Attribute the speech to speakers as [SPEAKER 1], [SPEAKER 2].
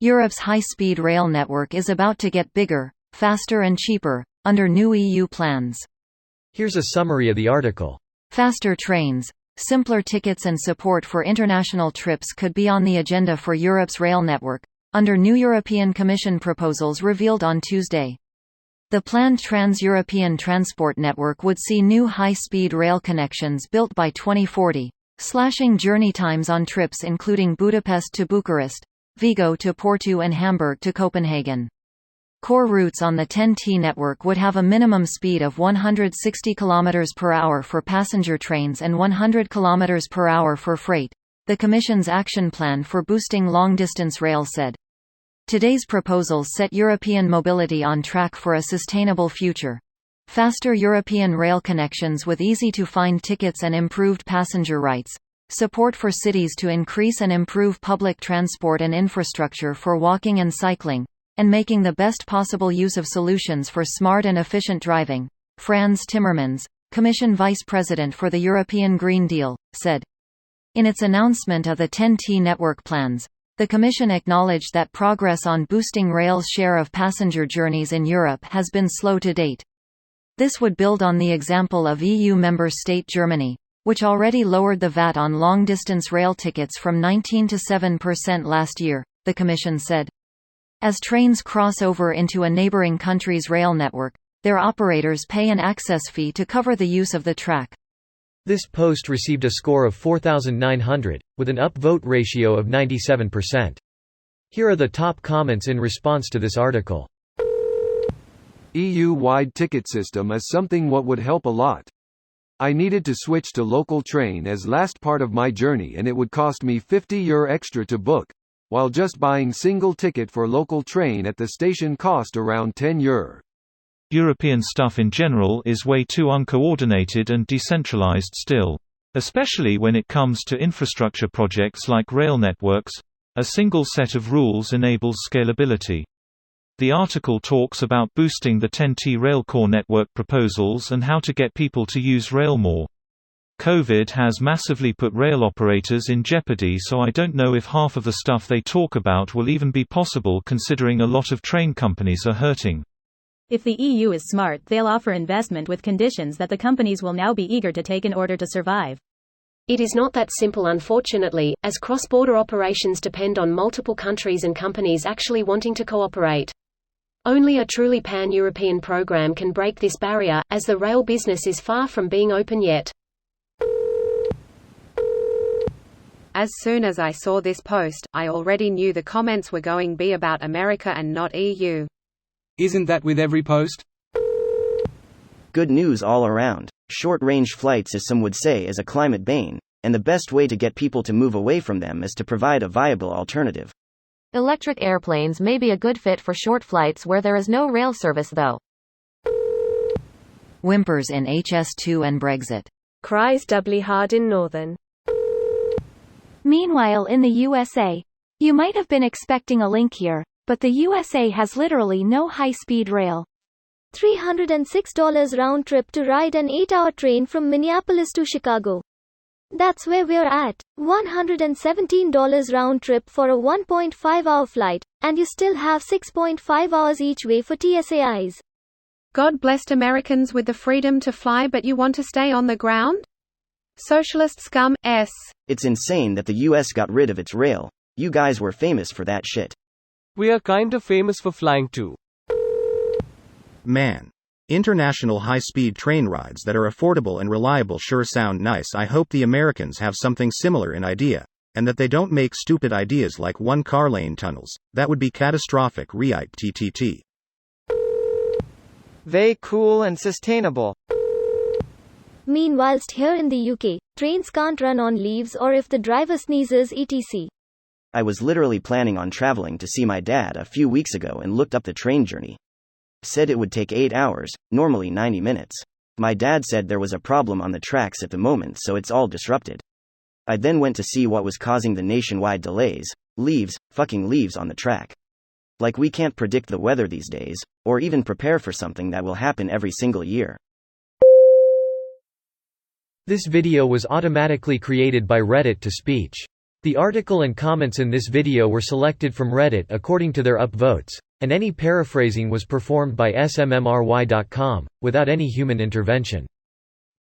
[SPEAKER 1] Europe's high-speed rail network is about to get bigger, faster and cheaper, under new EU plans.
[SPEAKER 2] Here's a summary of the article.
[SPEAKER 1] Faster trains, simpler tickets and support for international trips could be on the agenda for Europe's rail network, under new European Commission proposals revealed on Tuesday. The planned Trans-European Transport Network would see new high-speed rail connections built by 2040, slashing journey times on trips including Budapest to Bucharest, Vigo to Porto and Hamburg to Copenhagen. Core routes on the TEN-T network would have a minimum speed of 160 km per hour for passenger trains and 100 km per hour for freight, the Commission's action plan for boosting long-distance rail said. Today's proposals set European mobility on track for a sustainable future. Faster European rail connections with easy-to-find tickets and improved passenger rights, support for cities to increase and improve public transport and infrastructure for walking and cycling, and making the best possible use of solutions for smart and efficient driving, Frans Timmermans, Commission Vice President for the European Green Deal, said. In its announcement of the TEN-T network plans, the Commission acknowledged that progress on boosting rail's share of passenger journeys in Europe has been slow to date. This would build on the example of EU member state Germany, which already lowered the VAT on long-distance rail tickets from 19% to 7% last year, the Commission said. As trains cross over into a neighboring country's rail network, their operators pay an access fee to cover the use of the track.
[SPEAKER 2] This post received a score of 4,900, with an upvote ratio of 97%. Here are the top comments in response to this article.
[SPEAKER 3] EU-wide ticket system is something what would help a lot. I needed to switch to local train as last part of my journey and it would cost me €50 extra to book, while just buying single ticket for local train at the station cost around €10.
[SPEAKER 4] European stuff in general is way too uncoordinated and decentralized still. Especially when it comes to infrastructure projects like rail networks. A single set of rules enables scalability. The article talks about boosting the TEN-T rail core network proposals and how to get people to use rail more. COVID has massively put rail operators in jeopardy, so I don't know if half of the stuff they talk about will even be possible considering a lot of train companies are hurting.
[SPEAKER 5] If the EU is smart, they'll offer investment with conditions that the companies will now be eager to take in order to survive.
[SPEAKER 6] It is not that simple unfortunately, as cross-border operations depend on multiple countries and companies actually wanting to cooperate. Only a truly pan-European program can break this barrier, as the rail business is far from being open yet.
[SPEAKER 7] As soon as I saw this post, I already knew the comments were going to be about America and not EU.
[SPEAKER 8] Isn't that with every post?
[SPEAKER 9] Good news all around. Short-range flights, as some would say, is a climate bane, and the best way to get people to move away from them is to provide a viable alternative.
[SPEAKER 10] Electric airplanes may be a good fit for short flights where there is no rail service though.
[SPEAKER 1] Whimpers in HS2 and Brexit.
[SPEAKER 11] Cries doubly hard in Northern.
[SPEAKER 12] Meanwhile in the USA. You might have been expecting a link here, but the USA has literally no high-speed rail.
[SPEAKER 13] $306 round trip to ride an 8-hour train from Minneapolis to Chicago. That's where we're at. $117 round trip for a 1.5-hour flight, and you still have 6.5 hours each way for TSAIs.
[SPEAKER 7] God blessed Americans with the freedom to fly, but you want to stay on the ground? Socialist scum, s.
[SPEAKER 9] It's insane that the US got rid of its rail. You guys were famous for that shit.
[SPEAKER 8] We are kinda famous for flying too.
[SPEAKER 14] Man. International high-speed train rides that are affordable and reliable sure sound nice. I hope the Americans have something similar in idea, and that they don't make stupid ideas like one-car lane tunnels. That would be catastrophic. Ripe TTT.
[SPEAKER 15] Very cool and sustainable.
[SPEAKER 13] Meanwhile here in the UK, trains can't run on leaves or if the driver sneezes etc.
[SPEAKER 9] I was literally planning on traveling to see my dad a few weeks ago and looked up the train journey. Said it would take 8 hours, normally 90 minutes. My dad said there was a problem on the tracks at the moment, so it's all disrupted. I then went to see what was causing the nationwide delays. Leaves, fucking leaves on the track. Like we can't predict the weather these days, or even prepare for something that will happen every single year.
[SPEAKER 2] This video was automatically created by Reddit to speech. The article and comments in this video were selected from Reddit according to their upvotes, and any paraphrasing was performed by smmry.com, without any human intervention.